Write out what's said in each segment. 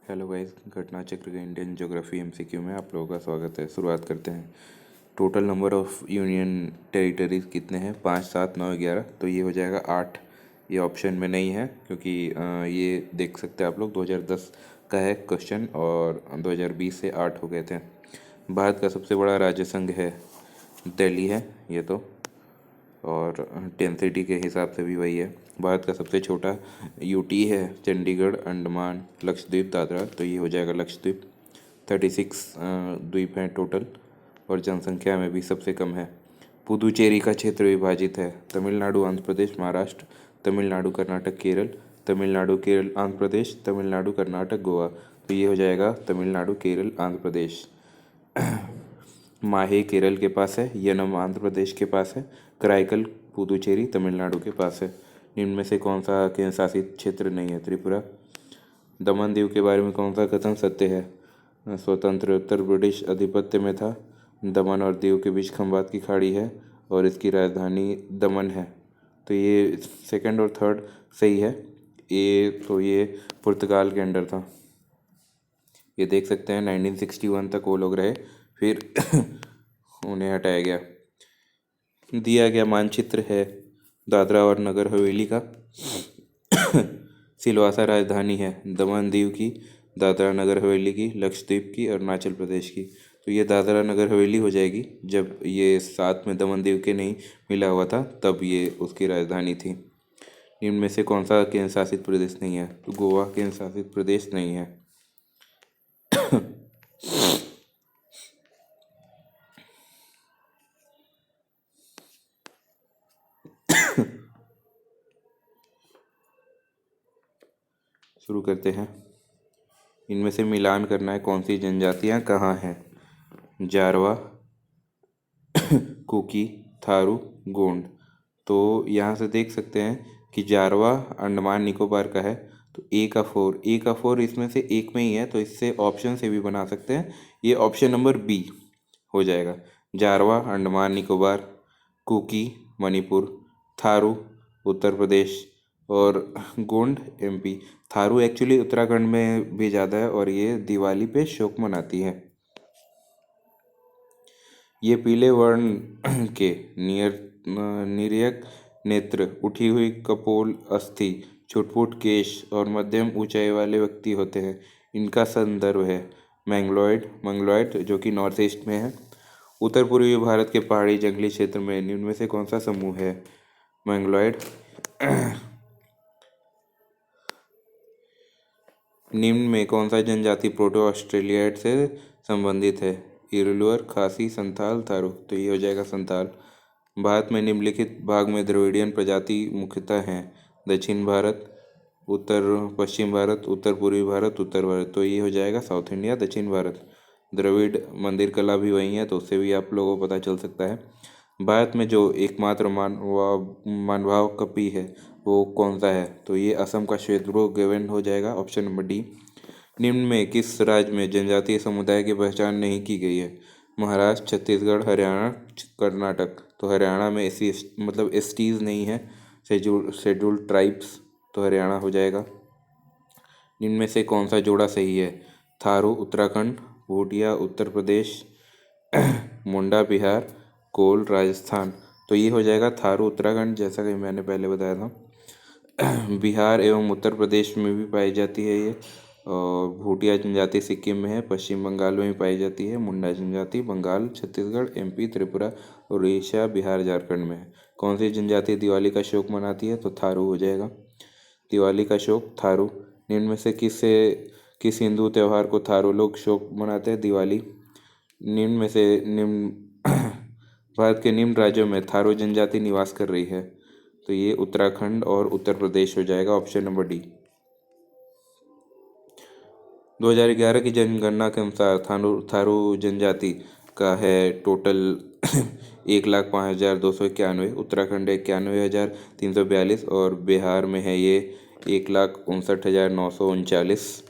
Hello guys, घटना चक्र के इंडियन ज्योग्राफी एमसीक्यू में आप लोगों का स्वागत है। शुरुआत करते हैं। Total number of union territories कितने हैं? 5, 7, 9, 11। तो ये हो जाएगा 8। ये ऑप्शन में नहीं है क्योंकि ये देख सकते हैं आप लोग 2010 का है क्वेश्चन और 2020 से 8 हो गए थे। भारत का सबसे बड़ा राज्य संघ है दिल्ली है ये तो, और डेंसिटी के हिसाब से भी वही है। भारत का सबसे छोटा यूटी है चंडीगढ़, अंडमान, लक्षद्वीप, दादरा। तो ये हो जाएगा लक्षद्वीप। 36 द्वीप हैं टोटल और जनसंख्या में भी सबसे कम है। पुदुचेरी का क्षेत्र विभाजित है तमिलनाडु, आंध्र प्रदेश, महाराष्ट्र, तमिलनाडु, कर्नाटक, केरल, तमिलनाडु, केरल, आंध्र प्रदेश, तमिलनाडु, कर्नाटक, गोवा। तो ये हो जाएगा तमिलनाडु, केरल, आंध्र प्रदेश। माहे केरल के पास है, यनम आंध्र प्रदेश के पास है, कराईकल पुदुचेरी तमिलनाडु के पास है। निम्न में से कौन सा केंद्र शासित क्षेत्र नहीं है? त्रिपुरा। दमन दीव के बारे में कौन सा कथन सत्य है? स्वतंत्र ब्रिटिश आधिपत्य में था। दमन और दीव के बीच खंबात की खाड़ी है और इसकी राजधानी दमन है। तो ये सेकंड और थर्ड सही है। ये पुर्तगाल के अंडर था। ये देख सकते हैं 1961 तक वो लोग रहे, फिर उन्हें हटाया गया। दिया गया मानचित्र है दादरा और नगर हवेली का। सिलवासा राजधानी है दमन दीव की, दादरा नगर हवेली की, लक्षद्वीप की, अरुणाचल प्रदेश की। तो ये दादरा नगर हवेली हो जाएगी। जब ये साथ में दमन दीव के नहीं मिला हुआ था तब ये उसकी राजधानी थी। इनमें से कौन सा केंद्र शासित प्रदेश नहीं है? तो गोवा केंद्र शासित प्रदेश नहीं है। शुरू करते हैं। इनमें से मिलान करना है कौन सी जनजातियां कहाँ हैं। जारवा, कुकी, थारू, गोंड। तो यहाँ से देख सकते हैं कि जारवा अंडमान निकोबार का है। तो ए का 4 इसमें से एक में ही है, तो इससे ऑप्शन से भी बना सकते हैं। ये ऑप्शन नंबर बी हो जाएगा। जारवा अंडमान निकोबार, कुकी मणिपुर, थारू उत्तर प्रदेश और गोंड एमपी। थारू एक्चुअली उत्तराखंड में भी ज़्यादा है और ये दिवाली पे शोक मनाती है। ये पीले वर्ण के निर्यक नेत्र, उठी हुई कपोल अस्थि, छुटपुट केश और मध्यम ऊंचाई वाले व्यक्ति होते हैं। इनका संदर्भ है मंगलोइड जो कि नॉर्थ ईस्ट में है। उत्तर पूर्वी भारत के पहाड़ी जंगली क्षेत्र में निम्न में से कौन सा समूह है? मंगलोइड। निम्न में कौन सा जनजाति प्रोटो ऑस्ट्रेलियाइड से संबंधित है? इरलुअर, खासी, संथाल, थारू। तो ये हो जाएगा संथाल। भारत में निम्नलिखित भाग में द्रविडियन प्रजाति मुख्यतः हैं। दक्षिण भारत, उत्तर पश्चिम भारत, उत्तर पूर्वी भारत, उत्तर भारत। तो ये हो जाएगा साउथ इंडिया, दक्षिण भारत। द्रविड़ मंदिर कला भी वही है, तो उससे भी आप लोगों को पता चल सकता है। भारत में जो एकमात्र मानवाव कपि है वो कौन सा है? तो ये असम का श्वेतब्रो गेवेन हो जाएगा, ऑप्शन नंबर डी। निम्न में किस राज्य में जनजातीय समुदाय की पहचान नहीं की गई है? महाराष्ट्र, छत्तीसगढ़, हरियाणा, कर्नाटक। तो हरियाणा में एसी मतलब एसटीज नहीं है, शेड्यूल्ड ट्राइब्स। तो हरियाणा हो जाएगा। निम्न में से कौन सा जोड़ा सही है? थारू उत्तराखंड, भूटिया उत्तर प्रदेश, मुंडा बिहार, कोल राजस्थान। तो ये हो जाएगा थारू उत्तराखंड, जैसा कि मैंने पहले बताया था। बिहार एवं उत्तर प्रदेश में भी पाई जाती है ये। और भूटिया जनजाति सिक्किम में है, पश्चिम बंगाल में भी पाई जाती है। मुंडा जनजाति बंगाल, छत्तीसगढ़, एमपी, त्रिपुरा, उड़ीसा, बिहार, झारखंड में है। कौन सी जनजाति दिवाली का शोक मनाती है? तो थारू हो जाएगा। दिवाली का शोक थारू। निम्न में से किस हिंदू त्यौहार को थारू लोग शोक मनाते हैं? दिवाली। निम्न भारत के निम्न राज्यों में थारू जनजाति निवास कर रही है। तो ये उत्तराखंड और उत्तर प्रदेश हो जाएगा, ऑप्शन नंबर डी। 2011 की जनगणना के अनुसार थारू जनजाति का है टोटल 1,05,291। उत्तराखंड 91,342 और बिहार में है ये 1,59,939।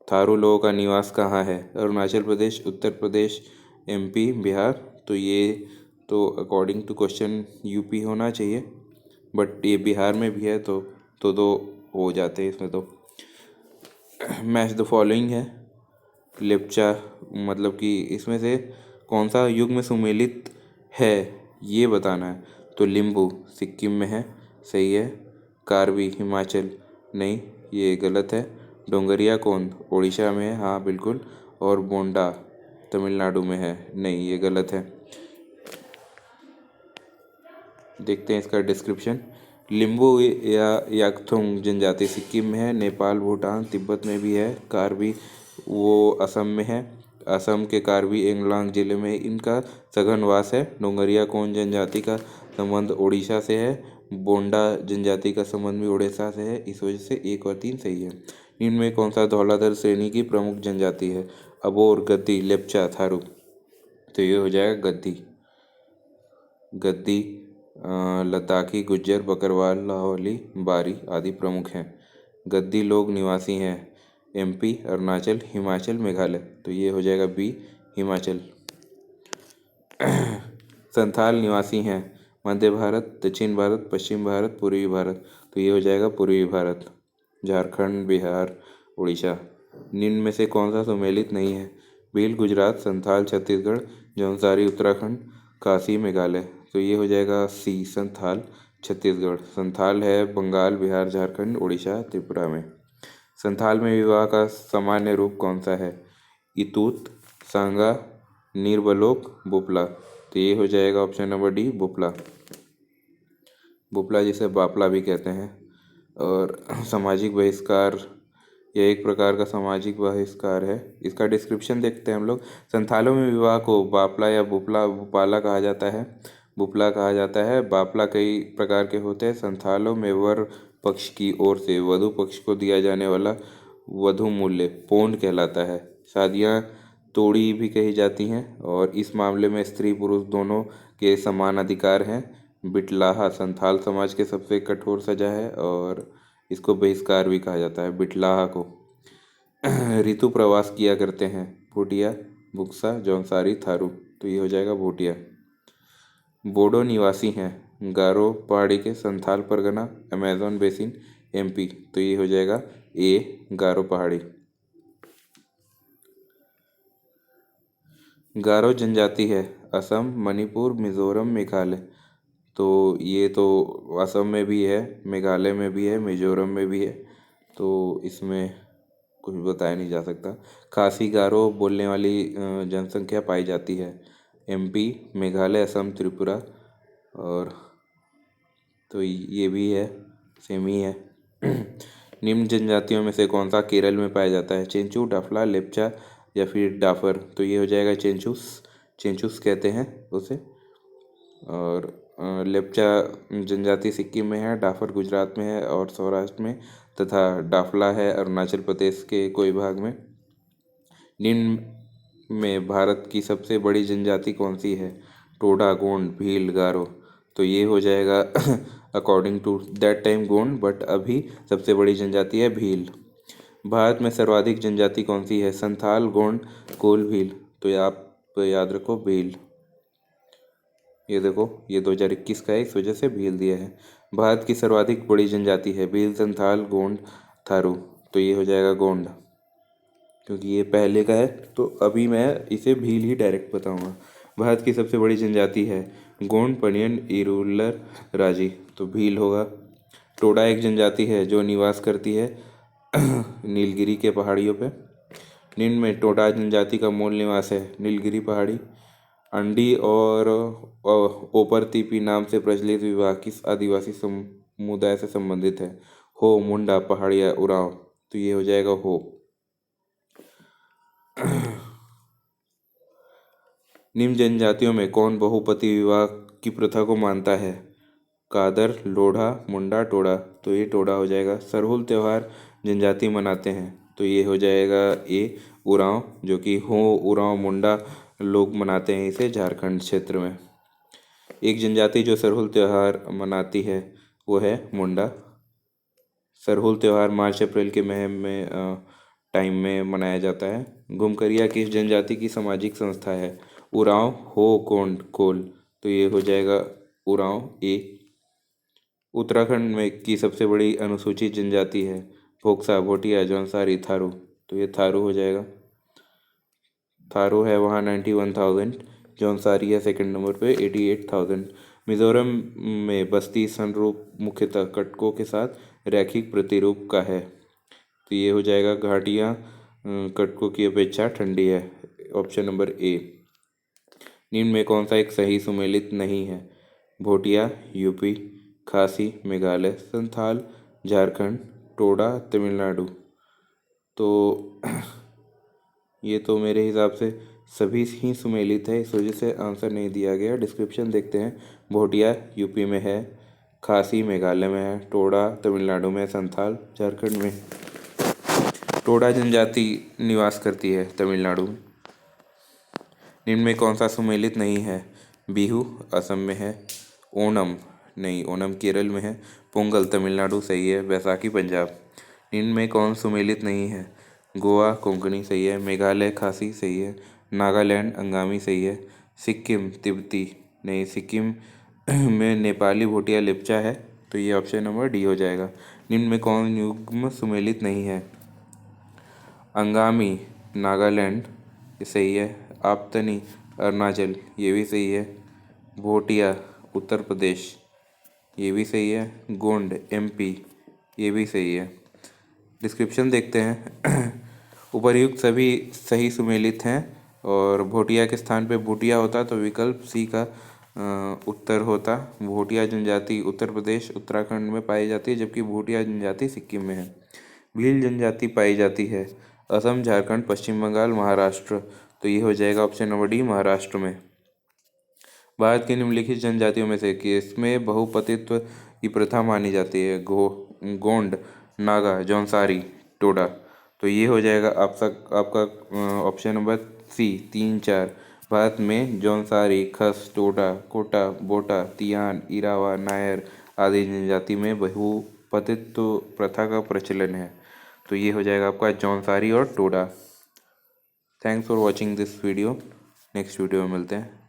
थारू लोगों का निवास कहाँ है? अरुणाचल प्रदेश, उत्तर प्रदेश, एमपी, बिहार। तो ये तो अकॉर्डिंग टू क्वेश्चन यूपी होना चाहिए, बट ये बिहार में भी है तो दो हो जाते हैं इसमें। तो मैच द फॉलोइंग है। लेप्चा मतलब कि इसमें से कौन सा युग में सुमेलित है ये बताना है। तो लिम्बू सिक्किम में है, सही है। कार्बी हिमाचल, नहीं ये गलत है। डोंगरिया कोंद उड़ीसा में है, हाँ बिल्कुल। और बोंडा तमिलनाडु में है, नहीं ये गलत है। देखते हैं इसका डिस्क्रिप्शन। लिम्बू या याकथुंग जनजाति सिक्किम में है, नेपाल भूटान तिब्बत में भी है। कार्बी वो असम में है, असम के कार्बी एंगलांग जिले में इनका सघन वास है। डोंगरिया कोन जनजाति का संबंध उड़ीसा से है। बोंडा जनजाति का संबंध भी उड़ीसा से है। इस वजह से 1 और 3 सही है। इनमें कौन सा धौलाधर श्रेणी की प्रमुख जनजाति है। अबोर, गद्दी, लेप्चा, थारू। तो ये हो जाएगा गद्दी। गद्दी लद्दाखी, गुज्जर, बकरवाल, लाहौली, बारी आदि प्रमुख हैं। गद्दी लोग निवासी हैं एमपी, अरुणाचल, हिमाचल, मेघालय। तो ये हो जाएगा बी, हिमाचल। संथाल निवासी हैं मध्य भारत, दक्षिण भारत, पश्चिम भारत, पूर्वी भारत। तो ये हो जाएगा पूर्वी भारत। झारखंड, बिहार, उड़ीसा। निम्न में से कौन सा सुमेलित नहीं है। भील गुजरात, संथाल छत्तीसगढ़, जौनसारी उत्तराखंड, काशी मेघालय। तो ये हो जाएगा सी, संथाल छत्तीसगढ़। संथाल है बंगाल, बिहार, झारखंड, उड़ीसा, त्रिपुरा में। संथाल में विवाह का सामान्य रूप कौन सा है। इतूत, सांगा, नीरबलोक, बुपला। तो ये हो जाएगा ऑप्शन नंबर डी, बुपला। बुपला जिसे बापला भी कहते हैं। और सामाजिक बहिष्कार, यह एक प्रकार का सामाजिक बहिष्कार है। इसका डिस्क्रिप्शन देखते हैं हम लोग। संथालों में विवाह को बापला या बुपला बुपाला कहा जाता है। बुपला कहा जाता है। बापला कई प्रकार के होते हैं। संथालों में वर पक्ष की ओर से वधु पक्ष को दिया जाने वाला वधु मूल्य पौंड कहलाता है। शादियाँ तोड़ी भी कही जाती हैं और इस मामले में स्त्री पुरुष दोनों के समान अधिकार हैं। बिटलाहा संथाल समाज के सबसे कठोर सजा है और इसको बहिष्कार भी कहा जाता है, बिटलाहा को। ऋतु प्रवास किया करते हैं भूटिया, बुक्सा, जौनसारी, थारू। तो ये हो जाएगा भूटिया। बोडो निवासी हैं गारो पहाड़ी के, Santhal Pargana, Amazon basin, MP. तो ये हो जाएगा ए, गारो पहाड़ी। गारो जनजाति है असम, मणिपुर, मिजोरम, मेघालय। तो ये तो असम में भी है, मेघालय में भी है, मिजोरम में भी है। तो इसमें कुछ बताया नहीं जा सकता। खासी गारो बोलने वाली जनसंख्या पाई जाती है एमपी, मेघालय, असम, त्रिपुरा। और तो ये भी है, सेम ही है। निम्न जनजातियों में से कौन सा केरल में पाया जाता है। चेंचू, डाफला, लेप्चा या फिर डाफर। तो ये हो जाएगा चेंचूस, चेंचूस कहते हैं उसे। और लेप्चा जनजाति सिक्किम में है, डाफर गुजरात में है और सौराष्ट्र में, तथा डाफला है अरुणाचल प्रदेश के कोई भाग में। निम्न में भारत की सबसे बड़ी जनजाति कौन सी है। टोडा, गोंड, भील, गारो। तो ये हो जाएगा अकॉर्डिंग टू दैट टाइम गोंड, बट अभी सबसे बड़ी जनजाति है भील। भारत में सर्वाधिक जनजाति कौन सी है। संथाल, गोंड, कोल, भील। तो ये आप याद रखो भील। ये देखो ये 2021 का है, इस वजह से भील दिया है। भारत की सर्वाधिक बड़ी जनजाति है भील, संथाल, गोंड, थारू। तो ये हो जाएगा गोंड, क्योंकि ये पहले का है तो अभी मैं इसे भील ही डायरेक्ट बताऊंगा। भारत की सबसे बड़ी जनजाति है गोंड, पनियन, इरुलर, राजी। तो भील होगा। टोडा एक जनजाति है जो निवास करती है नीलगिरी के पहाड़ियों पे। निम्न में टोडा जनजाति का मूल निवास है नीलगिरी पहाड़ी। अंडी और ओपरतीपी नाम से प्रचलित विवाह किस आदिवासी समुदाय से संबंधित है। हो, मुंडा, पहाड़िया, उरांव। तो ये हो जाएगा हो। निम्न जनजातियों में कौन बहुपति विवाह की प्रथा को मानता है। कादर, लोढ़ा, मुंडा, टोडा। तो ये टोडा हो जाएगा। सरहुल त्योहार जनजाति मनाते हैं। तो ये हो जाएगा ए, उरांव, जो कि हो, उरांव, मुंडा लोग मनाते हैं इसे झारखंड क्षेत्र में। एक जनजाति जो सरहुल त्योहार मनाती है वो है मुंडा। सरहुल त्योहार मार्च अप्रैल के महीने में टाइम में मनाया जाता है। घुमकरिया किस जनजाति की सामाजिक संस्था है। उरांव, हो, गोंड, कोल। तो ये हो जाएगा उरांव ए। उत्तराखंड में की सबसे बड़ी अनुसूचित जनजाति है फोक्सा, भोटिया, जौनसारी, थारू, तो ये थारू हो जाएगा। थारू है वहाँ 91,000, जौनसारी है सेकंड नंबर पे 88,000। मिजोरम में बस्ती संरूप मुख्यतः कटकों के साथ रैखिक प्रतिरूप का है, तो ये हो जाएगा घाटियाँ कटकों की अपेक्षा ठंडी है, ऑप्शन नंबर ए। निम्न में कौन सा एक सही सुमेलित नहीं है? भोटिया यूपी, खासी मेघालय, संथाल झारखंड, टोडा तमिलनाडु, तो ये तो मेरे हिसाब से सभी ही सुमेलित है, इस वजह से आंसर नहीं दिया गया। डिस्क्रिप्शन देखते हैं। भोटिया यूपी में है, खासी मेघालय में है, टोडा तमिलनाडु में, संथाल झारखंड में। टोडा जनजाति निवास करती है तमिलनाडु में। निम्न में कौन सा सुमेलित नहीं है? बिहू असम में है, ओणम नहीं, ओणम केरल में है, पोंगल तमिलनाडु सही है, बैसाखी पंजाब। निम्न में कौन सुमेलित नहीं है? गोवा कोंकणी सही है, मेघालय खासी सही है, नागालैंड अंगामी सही है, सिक्किम तिब्बती नहीं, सिक्किम में नेपाली भूटिया लेप्चा है, तो ये ऑप्शन नंबर डी हो जाएगा। निम्न में कौन युग्म सुमेलित नहीं है? अंगामी नागालैंड ये सही है, आप्तनी अरुणाचल ये भी सही है, भोटिया उत्तर प्रदेश ये भी सही है, गोंड एमपी ये भी सही है। डिस्क्रिप्शन देखते हैं। उपर्युक्त सभी सही सुमेलित हैं और भोटिया के स्थान पे भूटिया होता तो विकल्प सी का उत्तर होता। भोटिया जनजाति उत्तर प्रदेश उत्तराखंड में पाई जाती है, जबकि भूटिया जनजाति सिक्किम में है। भील जनजाति पाई जाती है असम, झारखंड, पश्चिम बंगाल, महाराष्ट्र, तो ये हो जाएगा ऑप्शन नंबर डी महाराष्ट्र में। भारत की निम्नलिखित जनजातियों में से किसमें बहुपतित्व की प्रथा मानी जाती है? गोंड, नागा, जौनसारी, टोडा, तो ये हो जाएगा आपका ऑप्शन नंबर सी 3, 4। भारत में जौनसारी, खस, टोडा, कोटा, बोटा, तियान, इरावा, नायर आदि जनजाति में बहुपतित्व प्रथा का प्रचलन है, तो ये हो जाएगा आपका जौनसारी और Toda. Thanks for watching this video. Next video में मिलते हैं।